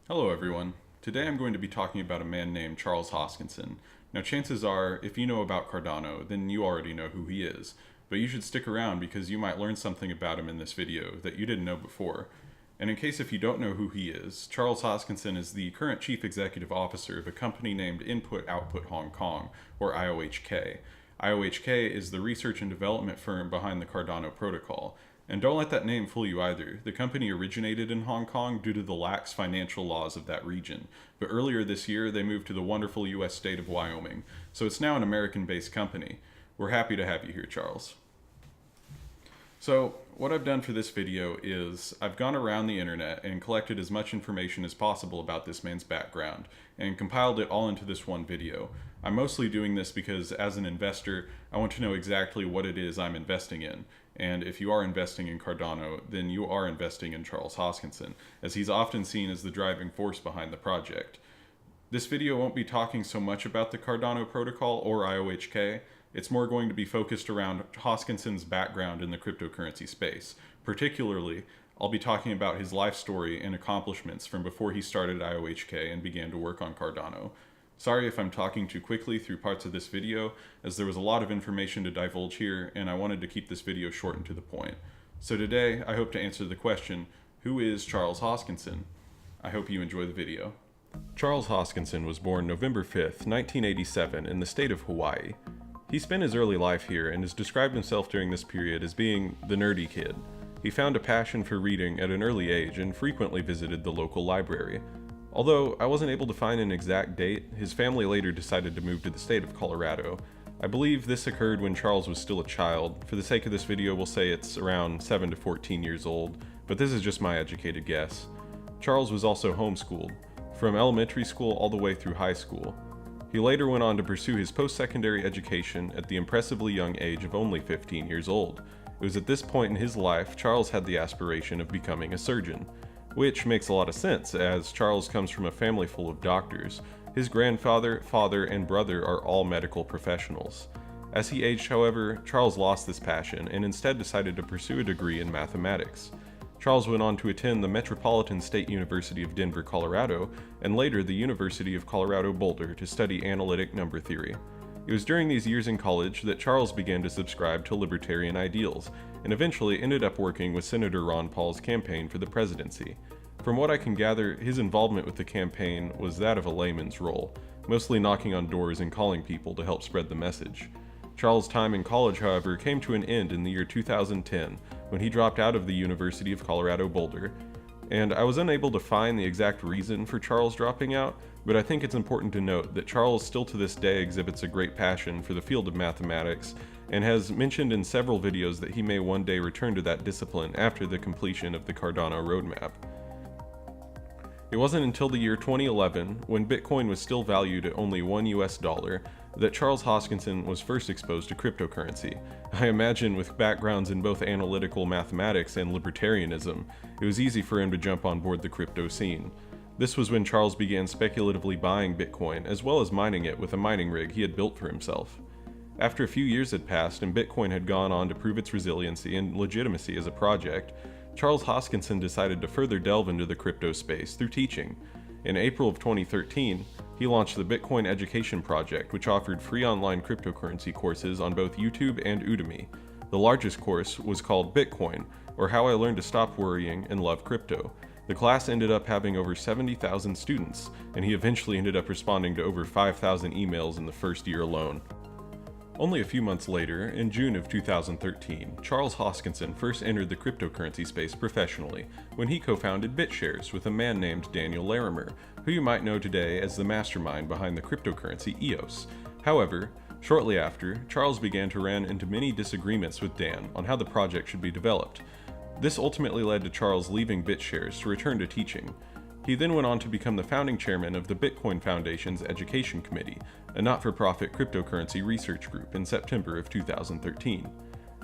Hello everyone. Today I'm going to be talking about a man named Charles Hoskinson. Now chances are, if you know about Cardano, then you already know who he is. But you should stick around because you might learn something about him in this video that you didn't know before. And in case if you don't know who he is, Charles Hoskinson is the current Chief Executive Officer of a company named Input Output Hong Kong, or IOHK. IOHK is the research and development firm behind the Cardano protocol. And don't let that name fool you either. The company originated in Hong Kong due to the lax financial laws of that region. But earlier this year, they moved to the wonderful US state of Wyoming. So it's now an American-based company. We're happy to have you here, Charles. So what I've done for this video is I've gone around the internet and collected as much information as possible about this man's background and compiled it all into this one video. I'm mostly doing this because as an investor, I want to know exactly what it is I'm investing in. And if you are investing in Cardano, then you are investing in Charles Hoskinson, as he's often seen as the driving force behind the project. This video won't be talking so much about the Cardano protocol or IOHK. It's more going to be focused around Hoskinson's background in the cryptocurrency space. Particularly, I'll be talking about his life story and accomplishments from before he started IOHK and began to work on Cardano. Sorry if I'm talking too quickly through parts of this video, as there was a lot of information to divulge here, and I wanted to keep this video short and to the point. So today, I hope to answer the question, who is Charles Hoskinson? I hope you enjoy the video. Charles Hoskinson was born November 5th, 1987 in the state of Hawaii. He spent his early life here and has described himself during this period as being the nerdy kid. He found a passion for reading at an early age and frequently visited the local library. Although I wasn't able to find an exact date, his family later decided to move to the state of Colorado. I believe this occurred when Charles was still a child. For the sake of this video, we'll say it's around 7 to 14 years old, but this is just my educated guess. Charles was also homeschooled, from elementary school all the way through high school. He later went on to pursue his post-secondary education at the impressively young age of only 15 years old. It was at this point in his life Charles had the aspiration of becoming a surgeon. Which makes a lot of sense, as Charles comes from a family full of doctors. His grandfather, father, and brother are all medical professionals. As he aged, however, Charles lost this passion and instead decided to pursue a degree in mathematics. Charles went on to attend the Metropolitan State University of Denver, Colorado, and later the University of Colorado Boulder to study analytic number theory. It was during these years in college that Charles began to subscribe to libertarian ideals, and eventually ended up working with Senator Ron Paul's campaign for the presidency. From what I can gather, his involvement with the campaign was that of a layman's role, mostly knocking on doors and calling people to help spread the message. Charles' time in college, however, came to an end in the year 2010, when he dropped out of the University of Colorado Boulder, and I was unable to find the exact reason for Charles dropping out, but I think it's important to note that Charles still to this day exhibits a great passion for the field of mathematics, and has mentioned in several videos that he may one day return to that discipline after the completion of the Cardano roadmap. It wasn't until the year 2011, when Bitcoin was still valued at only $1, that Charles Hoskinson was first exposed to cryptocurrency. I imagine with backgrounds in both analytical mathematics and libertarianism, it was easy for him to jump on board the crypto scene. This was when Charles began speculatively buying Bitcoin, as well as mining it with a mining rig he had built for himself. After a few years had passed and Bitcoin had gone on to prove its resiliency and legitimacy as a project, Charles Hoskinson decided to further delve into the crypto space through teaching. In April of 2013, he launched the Bitcoin Education Project, which offered free online cryptocurrency courses on both YouTube and Udemy. The largest course was called Bitcoin, or How I Learned to Stop Worrying and Love Crypto. The class ended up having over 70,000 students, and he eventually ended up responding to over 5,000 emails in the first year alone. Only a few months later, in June of 2013, Charles Hoskinson first entered the cryptocurrency space professionally when he co-founded BitShares with a man named Daniel Larimer, who you might know today as the mastermind behind the cryptocurrency EOS. However, shortly after, Charles began to run into many disagreements with Dan on how the project should be developed. This ultimately led to Charles leaving BitShares to return to teaching. He then went on to become the founding chairman of the Bitcoin Foundation's Education Committee, a not-for-profit cryptocurrency research group, in September of 2013.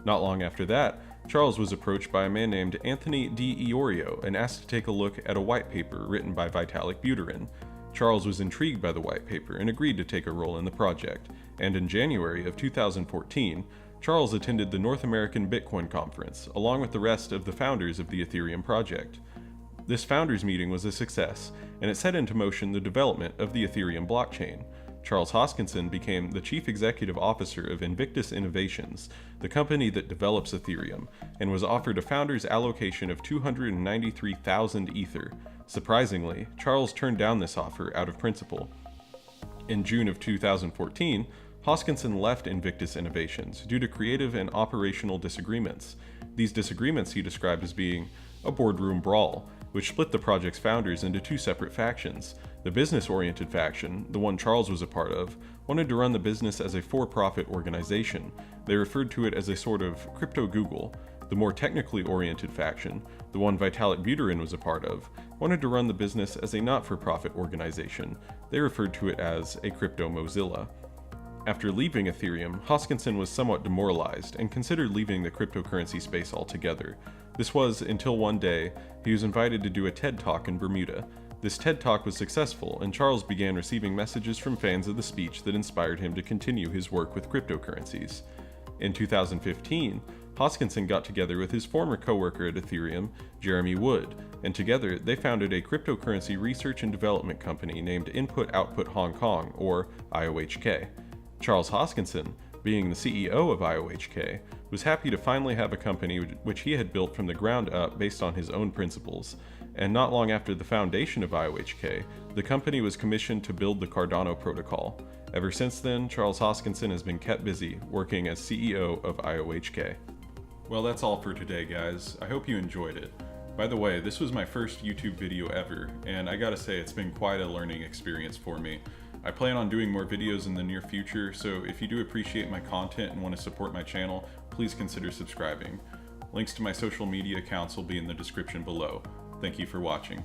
Not long after that, Charles was approached by a man named Anthony D'Iorio and asked to take a look at a white paper written by Vitalik Buterin. Charles was intrigued by the white paper and agreed to take a role in the project, and in January of 2014, Charles attended the North American Bitcoin Conference, along with the rest of the founders of the Ethereum project. This founders meeting was a success, and it set into motion the development of the Ethereum blockchain. Charles Hoskinson became the chief executive officer of Invictus Innovations, the company that develops Ethereum, and was offered a founder's allocation of 293,000 Ether. Surprisingly, Charles turned down this offer out of principle. In June of 2014, Hoskinson left Invictus Innovations due to creative and operational disagreements. These disagreements he described as being a boardroom brawl, which split the project's founders into two separate factions. The business-oriented faction, the one Charles was a part of, wanted to run the business as a for-profit organization. They referred to it as a sort of crypto Google. The more technically oriented faction, the one Vitalik Buterin was a part of, wanted to run the business as a not-for-profit organization. They referred to it as a crypto Mozilla. After leaving Ethereum, Hoskinson was somewhat demoralized and considered leaving the cryptocurrency space altogether. This was until one day he was invited to do a TED Talk in Bermuda. This TED Talk was successful, and Charles began receiving messages from fans of the speech that inspired him to continue his work with cryptocurrencies. In 2015, Hoskinson got together with his former coworker at Ethereum, Jeremy Wood, and together they founded a cryptocurrency research and development company named Input Output Hong Kong, or IOHK. Charles Hoskinson, being the CEO of IOHK, was happy to finally have a company which he had built from the ground up based on his own principles, and not long after the foundation of IOHK, the company was commissioned to build the Cardano protocol. Ever since then, Charles Hoskinson has been kept busy working as CEO of IOHK. Well, that's all for today, guys. I hope you enjoyed it. By the way, this was my first YouTube video ever, and I gotta say it's been quite a learning experience for me. I plan on doing more videos in the near future, so if you do appreciate my content and want to support my channel, please consider subscribing. Links to my social media accounts will be in the description below. Thank you for watching.